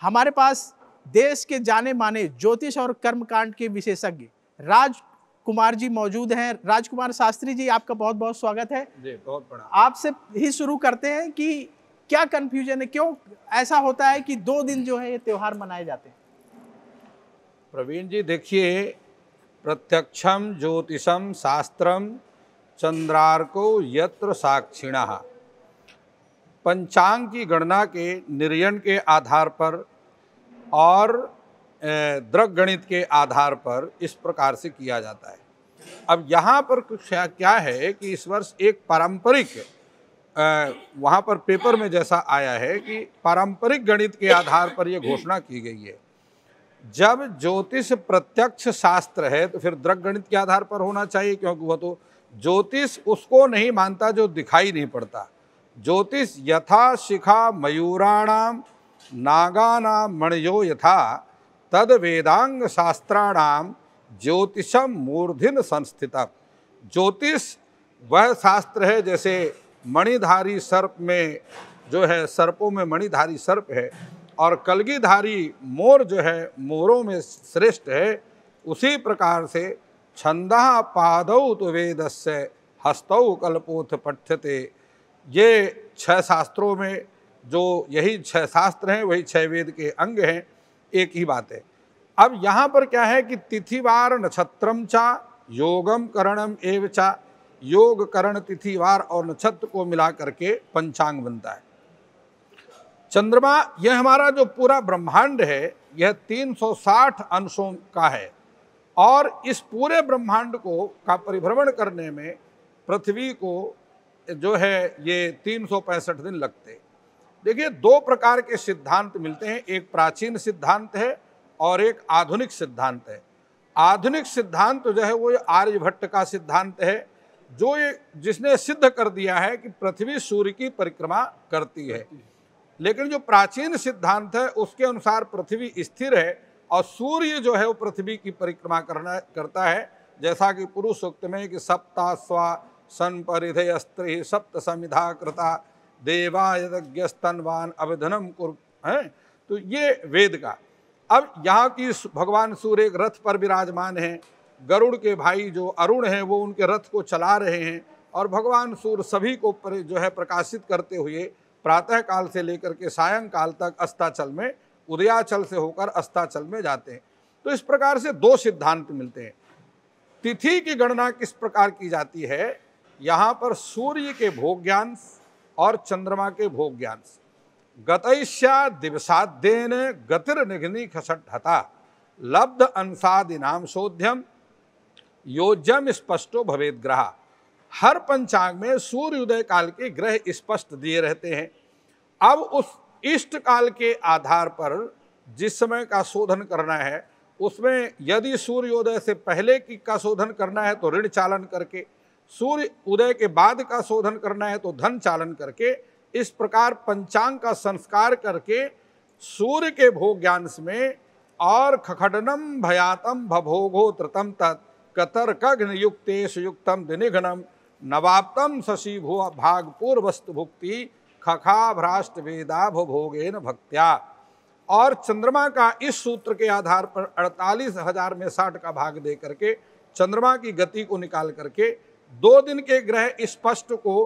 हमारे पास देश के जाने माने ज्योतिष और कर्मकांड के विशेषज्ञ राजकुमार जी मौजूद हैं। राजकुमार शास्त्री जी, आपका बहुत बहुत स्वागत है जी। बहुत बड़ा आपसे ही शुरू करते हैं कि क्या कंफ्यूजन है, क्यों ऐसा होता है कि 2 दिन जो है ये त्योहार मनाए जाते हैं? प्रवीण जी, देखिए, प्रत्यक्षम ज्योतिषम शास्त्रम चंद्रार्को यत्र साक्षिणः। पंचांग की गणना के निर्यण के आधार पर और द्रग गणित के आधार पर इस प्रकार से किया जाता है। अब यहाँ पर कुछ क्या है कि इस वर्ष एक पारंपरिक वहाँ पर पेपर में जैसा आया है कि पारंपरिक गणित के आधार पर यह घोषणा की गई है। जब ज्योतिष प्रत्यक्ष शास्त्र है तो फिर द्रग गणित के आधार पर होना चाहिए, क्योंकि वह तो ज्योतिष उसको नहीं मानता जो दिखाई नहीं पड़ता। ज्योतिष यथा शिखा मयूराणाम नागानाम मणयो यथा तद वेदांग शास्त्राणाम ज्योतिषम मूर्धिन संस्थितम। ज्योतिष वह शास्त्र है जैसे मणिधारी सर्प में जो है, सर्पों में मणिधारी सर्प है, और कलगीधारी मोर जो है मोरों में श्रेष्ठ है। उसी प्रकार से छंदा पादौ तो वेदस्य हस्तौ कल्पोथ पठ्यते। ये 6 शास्त्रों में जो यही 6 शास्त्र हैं वही 6 वेद के अंग हैं, एक ही बात है। अब यहाँ पर क्या है कि तिथिवार नक्षत्रम चा योगम करणम एव चा। योग करण तिथिवार और नक्षत्र को मिला करके पंचांग बनता है। चंद्रमा, यह हमारा जो पूरा ब्रह्मांड है यह 360 अंशों का है, और इस पूरे ब्रह्मांड को का परिभ्रमण करने में पृथ्वी को जो है ये 365 दिन लगते। देखिए, 2 प्रकार के सिद्धांत मिलते हैं, एक प्राचीन सिद्धांत है और एक आधुनिक सिद्धांत है। आधुनिक सिद्धांत जो है वो आर्यभट्ट का सिद्धांत है, जो ये जिसने सिद्ध कर दिया है कि पृथ्वी सूर्य की परिक्रमा करती है। लेकिन जो प्राचीन सिद्धांत है उसके अनुसार पृथ्वी स्थिर है और सूर्य जो है वो पृथ्वी की परिक्रमा करता है। जैसा कि पुरुष सूक्त में कि सप्ता स्वा सन परिधेय स्त्री सप्त समिधा कृता देवा यज्ञस्तन्वान अभिधनम कुर है। तो ये वेद का। अब यहाँ की भगवान सूर्य एक रथ पर विराजमान हैं, गरुड़ के भाई जो अरुण हैं वो उनके रथ को चला रहे हैं, और भगवान सूर्य सभी को जो है प्रकाशित करते हुए प्रातः काल से लेकर के सायंकाल तक अस्ताचल में, उदयाचल से होकर अस्ताचल में जाते हैं। तो इस प्रकार से 2 सिद्धांत मिलते हैं। तिथि की गणना किस प्रकार की जाती है? यहाँ पर सूर्य के भोग्यांश और चंद्रमा के भोग्यांश। गतैष्या दिवसाद्येन गतिर्निघ्नि खसठता लब्ध अंशादिनाम शोध्यम योज्यम स्पष्टो भवेद ग्रह। हर पंचांग में सूर्य उदय काल के ग्रह स्पष्ट दिए रहते हैं। अब उस इष्ट काल के आधार पर जिस समय का शोधन करना है उसमें यदि सूर्योदय से पहले की का शोधन करना है तो ऋण चालन करके, सूर्य उदय के बाद का शोधन करना है तो धन चालन करके, इस प्रकार पंचांग का संस्कार करके सूर्य के भोग्यांश में और खखडनम भयातम भभोगो त्रतम तत् कतर कघ्न युक्तेश युक्तम दिनिघ्नम नवाप्तम शशि भू भाग पूर्वस्तु भुक्ति खखा भ्राष्ट वेदा भोगेन भक्त्या। और चंद्रमा का इस सूत्र के आधार पर 48,000 में 60 का भाग दे करके चंद्रमा की गति को निकाल करके 2 दिन के ग्रह स्पष्ट को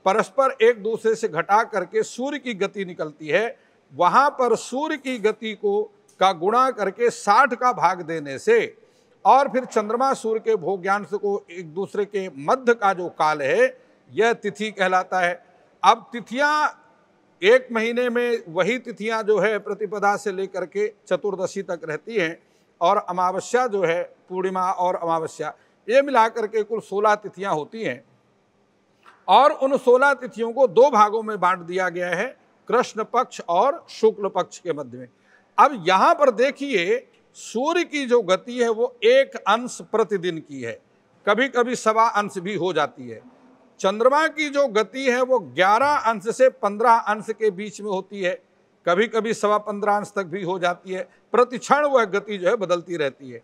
परस्पर एक दूसरे से घटा करके सूर्य की गति निकलती है। वहां पर सूर्य की गति को का गुणा करके 60 का भाग देने से और फिर चंद्रमा सूर्य के भोग्यांश को एक दूसरे के मध्य का जो काल है यह तिथि कहलाता है। अब तिथियां एक महीने में वही तिथियां जो है प्रतिपदा से लेकर के चतुर्दशी तक रहती हैं, और अमावस्या जो है पूर्णिमा और अमावस्या ये मिलाकर के कुल 16 तिथियां होती हैं, और उन 16 तिथियों को 2 भागों में बांट दिया गया है, कृष्ण पक्ष और शुक्ल पक्ष के मध्य में। अब यहाँ पर देखिए सूर्य की जो गति है वो 1 अंश प्रतिदिन की है, कभी कभी 1.25 अंश भी हो जाती है। चंद्रमा की जो गति है वो 11 अंश से 15 अंश के बीच में होती है, कभी कभी 15.25 अंश तक भी हो जाती है। प्रतिक्षण वह गति जो है बदलती रहती है।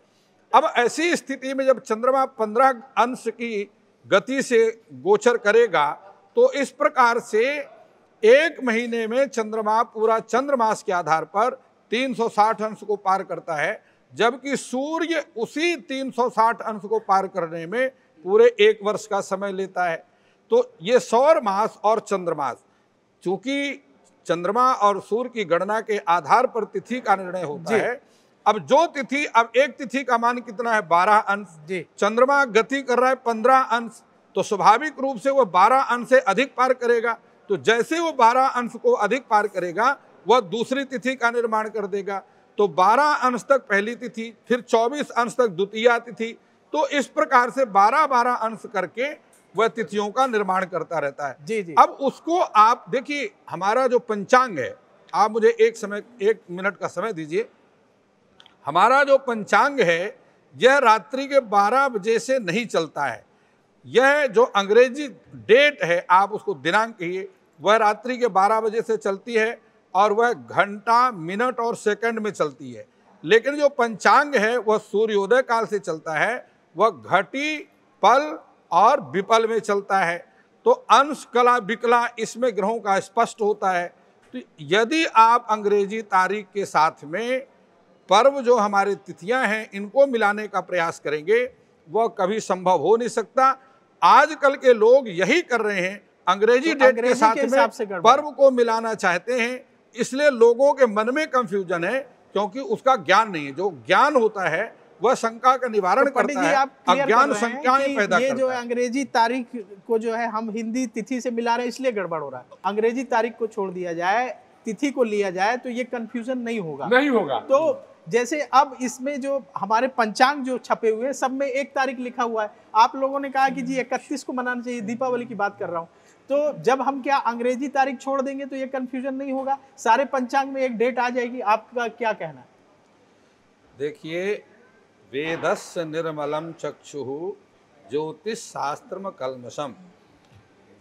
अब ऐसी स्थिति में जब चंद्रमा 15 अंश की गति से गोचर करेगा तो इस प्रकार से 1 महीने में चंद्रमा पूरा चंद्रमास के आधार पर 360 अंश को पार करता है, जबकि सूर्य उसी 360 अंश को पार करने में पूरे 1 वर्ष का समय लेता है। तो ये सौर मास और चंद्रमास, चूंकि चंद्रमा और सूर्य की गणना के आधार पर तिथि का निर्णय होता है। अब जो तिथि, अब एक तिथि का मान कितना है, 12 अंश। चंद्रमा गति कर रहा है 15 अंश, तो स्वाभाविक रूप से वह 12 अंश से अधिक पार करेगा। तो जैसे वो 12 अंश को अधिक पार करेगा, वह दूसरी तिथि का निर्माण कर देगा। तो 12 अंश तक पहली तिथि, फिर 24 अंश तक द्वितीय तिथि। तो इस प्रकार से 12-12 अंश करके वह तिथियों का निर्माण करता रहता है। जी। अब उसको आप देखिए, हमारा जो पंचांग है, आप मुझे 1 मिनट का समय दीजिए। हमारा जो पंचांग है, यह रात्रि के 12 बजे से नहीं चलता है। यह जो अंग्रेजी डेट है, आप उसको दिनांक कहिए, वह रात्रि के 12 बजे से चलती है और वह घंटा, मिनट और सेकंड में चलती है। लेकिन जो पंचांग है वह सूर्योदय काल से चलता है, वह घटी, पल और विपल में चलता है। तो अंश, कला, विकला इसमें ग्रहों का स्पष्ट होता है। तो यदि आप अंग्रेजी तारीख के साथ में पर्व जो हमारे तिथियां हैं इनको मिलाने का प्रयास करेंगे, वह कभी संभव हो नहीं सकता। आजकल के लोग यही कर रहे हैं, अंग्रेजी डेट के साथ में पर्व को मिलाना चाहते हैं, इसलिए लोगों के मन में कंफ्यूजन है, क्योंकि उसका ज्ञान नहीं है। जो ज्ञान होता है वह शंका का निवारण करता है, अज्ञान शंकाएं पैदा करता है। ये जो अंग्रेजी तारीख को जो है हम हिंदी तिथि से मिला रहे हैं, इसलिए गड़बड़ हो रहा है। अंग्रेजी तारीख को छोड़ दिया जाए, तिथि को लिया जाए, तो ये कंफ्यूजन नहीं होगा। तो जैसे अब इसमें जो हमारे पंचांग जो छपे हुए हैं, सब में 1 तारीख लिखा हुआ है। आप लोगों ने कहा कि जी 31 को मनाना चाहिए, दीपावली की बात कर रहा हूँ। तो जब हम क्या अंग्रेजी तारीख छोड़ देंगे तो ये कंफ्यूजन नहीं होगा, सारे पंचांग में एक डेट आ जाएगी। आपका क्या कहना है? देखिए, वेदस्य निर्मलम चक्षुः ज्योतिष शास्त्रम कल्मषम।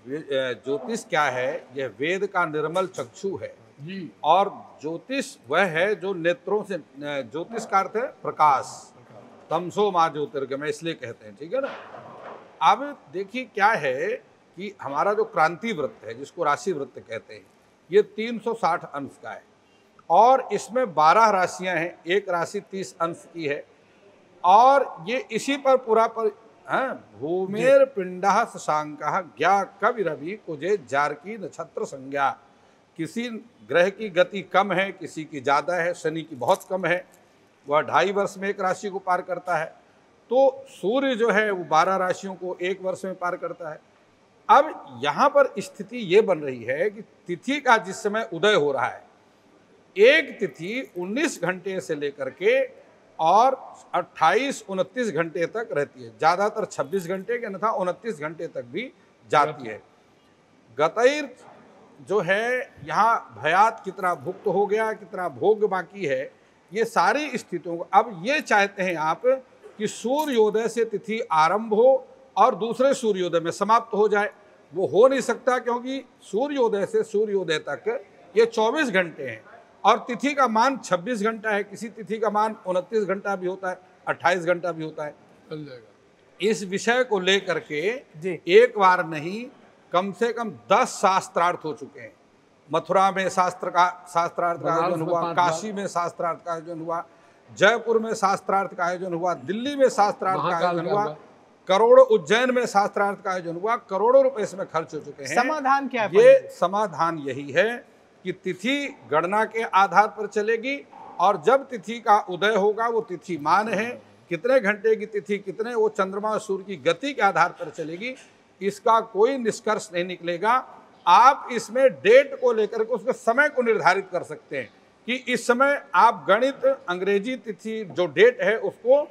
ज्योतिष क्या है? यह वेद का निर्मल चक्षु है जी। और ज्योतिष वह है जो नेत्रों से, ज्योतिष का अर्थ है प्रकाश, तमसो मा ज्योतिर्गमय, इसलिए कहते हैं, ठीक है ना। अब देखिए क्या है कि हमारा जो क्रांति वृत्त है, जिसको राशि वृत्त कहते हैं, ये 360 अंश का है और इसमें 12 राशियां हैं। एक राशि 30 अंश की है और ये इसी पर पूरा पर भूमेर पिंडा शशांकः ज्ञा कवि रवि कुजे जारकी नक्षत्र संज्ञा। किसी ग्रह की गति कम है, किसी की ज़्यादा है। शनि की बहुत कम है, वह 2.5 वर्ष में एक राशि को पार करता है। तो सूर्य जो है वो 12 राशियों को 1 वर्ष में पार करता है। अब यहाँ पर स्थिति ये बन रही है कि तिथि का जिस समय उदय हो रहा है, एक तिथि 19 घंटे से लेकर के और 28-29 घंटे तक रहती है। ज़्यादातर 26 घंटे के, अन्यथा 29 घंटे तक भी जाती है। गतैर जो है, यहाँ भयात कितना भुक्त हो गया, कितना भोग बाकी है, ये सारी स्थितियों को अब ये चाहते हैं आप कि सूर्योदय से तिथि आरंभ हो और दूसरे सूर्योदय में समाप्त हो जाए। वो हो नहीं सकता, क्योंकि सूर्योदय से सूर्योदय तक ये 24 घंटे हैं और तिथि का मान 26 घंटा है। किसी तिथि का मान 29 घंटा भी होता है, 28 घंटा भी होता है। इस विषय को लेकर के एक बार नहीं, कम से कम 10 शास्त्रार्थ हो चुके हैं। मथुरा में शास्त्रार्थ का आयोजन हुआ, काशी में शास्त्रार्थ का आयोजन हुआ, जयपुर में शास्त्रार्थ का आयोजन हुआ, दिल्ली में शास्त्रार्थ का आयोजन हुआ, करोड़ों, उज्जैन में शास्त्रार्थ का आयोजन हुआ, करोड़ों रुपए इसमें खर्च हो चुके हैं। समाधान क्या है? ये समाधान यही है कि तिथि गणना के आधार पर चलेगी और जब तिथि का उदय होगा, वो तिथि मान है, कितने घंटे की तिथि, कितने, वो चंद्रमा और सूर्य की गति के आधार पर चलेगी। इसका कोई निष्कर्ष नहीं निकलेगा। आप इसमें डेट को लेकर के उसके समय को निर्धारित कर सकते हैं कि इस समय आप गणित, अंग्रेजी तिथि जो डेट है उसको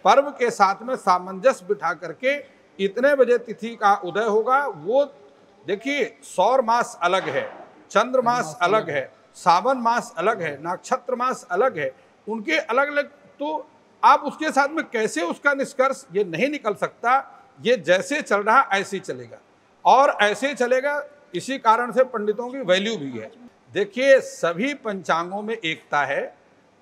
पर्व के साथ में सामंजस्य बिठा करके इतने बजे तिथि का उदय होगा। वो देखिए, सौर मास अलग है, चंद्र मास अलग है, सावन मास अलग है, नक्षत्र मास अलग है, उनके अलग अलग। तो आप उसके साथ में कैसे उसका निष्कर्ष ये नहीं निकल सकता। ये जैसे चल रहा ऐसे ही चलेगा और ऐसे ही चलेगा। इसी कारण से पंडितों की वैल्यू भी है। देखिए, सभी पंचांगों में एकता है।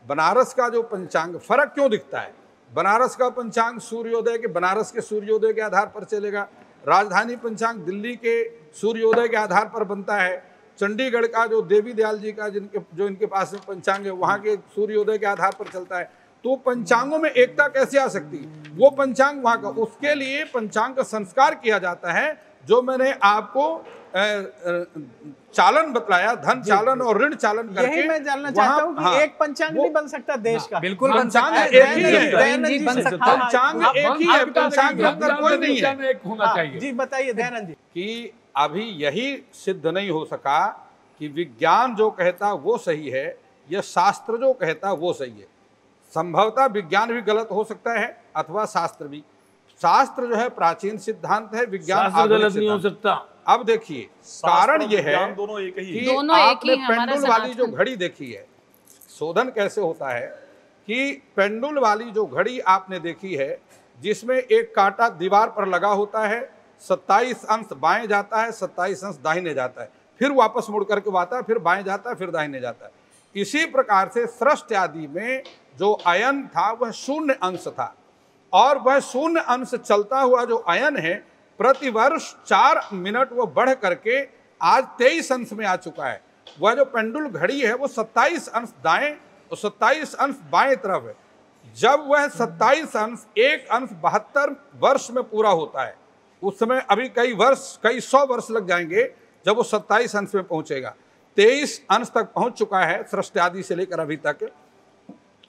बनारस का जो पंचांग, फर्क क्यों दिखता है? बनारस का पंचांग सूर्योदय के, बनारस के सूर्योदय के आधार पर चलेगा। राजधानी पंचांग दिल्ली के सूर्योदय के आधार पर बनता है। चंडीगढ़ का जो देवी दयाल जी का जो इनके पास में पंचांग है, वहाँ के सूर्योदय के आधार पर चलता है, तो पंचांगों में एकता कैसे आ सकती है? वो पंचांग वहाँ का, उसके लिए पंचांग का संस्कार किया जाता है, जो मैंने आपको चालन बतलाया, धन चालन और ऋण चालन करके। यही मैं जानना चाहता हूँ कि एक पंचांग नहीं बन सकता देश का। बिल्कुल पंचांग एक ही है, पंचांग एक ही है, पंचांग के अंदर कोई नहीं है, एक होना चाहिए। जी बताइए दयानंद जी। कि अभी यही सिद्ध नहीं हो सका कि विज्ञान जो कहता वो सही है या शास्त्र जो कहता वो सही है। संभवतः विज्ञान भी गलत हो सकता है अथवा शास्त्र भी। शास्त्र जो है प्राचीन सिद्धांत है, विज्ञान गलत नहीं हो सकता। अब देखिए कारण ये है दोनों एक ही कि आपने पेंडुल वाली जो घड़ी देखी है, शोधन कैसे होता है कि पेंडुल वाली जो घड़ी आपने देखी है, जिसमें एक कांटा दीवार पर लगा होता है, 27 अंश बाएं जाता है, 27 अंश दाहिने जाता है, फिर वापस मुड़ करके आता है, फिर बाएं जाता है, फिर दाहिने जाता है। इसी प्रकार से सृष्टि आदि में जो अयन था वह शून्य अंश था, और वह शून्य अंश चलता हुआ जो अयन है प्रतिवर्ष 4 मिनट वो बढ़ करके आज 23 अंश में आ चुका है। वह जो पेंडुल घड़ी है वो 27 अंश दाएं और 27 अंश बाएं तरफ है। जब वह 27 अंश, एक अंश 72 वर्ष में पूरा होता है, उस समय अभी कई 100 वर्ष लग जाएंगे जब वो 27 अंश में पहुंचेगा। 23 अंश तक पहुंच चुका है सृष्टि आदि से लेकर अभी तक,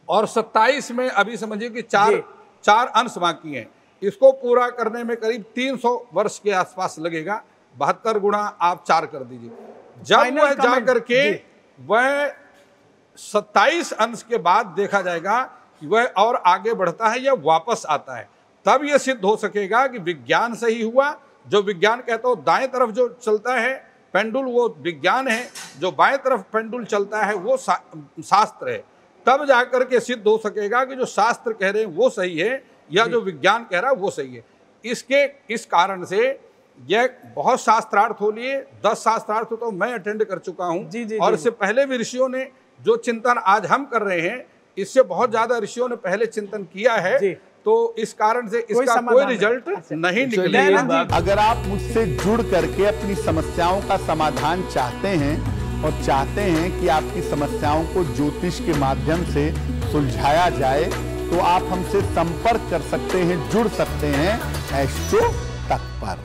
और 27 में अभी समझिए कि चार अंश बाकी हैं। इसको पूरा करने में करीब 300 वर्ष के आसपास लगेगा। 72 गुणा आप 4 कर दीजिए। जब वह जा करके वह 27 अंश के बाद देखा जाएगा कि वह और आगे बढ़ता है या वापस आता है, तब यह सिद्ध हो सकेगा कि विज्ञान सही हुआ। जो विज्ञान कहता हो दाएं तरफ जो चलता है पेंडुल वो विज्ञान है, जो बाएं तरफ पेंडुल चलता है वो शास्त्र है। तब जाकर के सिद्ध हो सकेगा कि जो शास्त्र कह रहे हैं वो सही है या जो विज्ञान कह रहा है वो सही है। इस कारण से यह बहुत शास्त्रार्थ हो लिए, 10 शास्त्रार्थ तो मैं अटेंड कर चुका हूँ, और इससे पहले भी ऋषियों ने जो चिंतन आज हम कर रहे हैं, इससे बहुत ज्यादा ऋषियों ने पहले चिंतन किया है। तो इस कारण से इसका कोई रिजल्ट नहीं निकलेगा। अगर आप मुझसे जुड़ करके अपनी समस्याओं का समाधान चाहते हैं और चाहते हैं कि आपकी समस्याओं को ज्योतिष के माध्यम से सुलझाया जाए, तो आप हमसे संपर्क कर सकते हैं, जुड़ सकते हैं एस्ट्रो तक पर।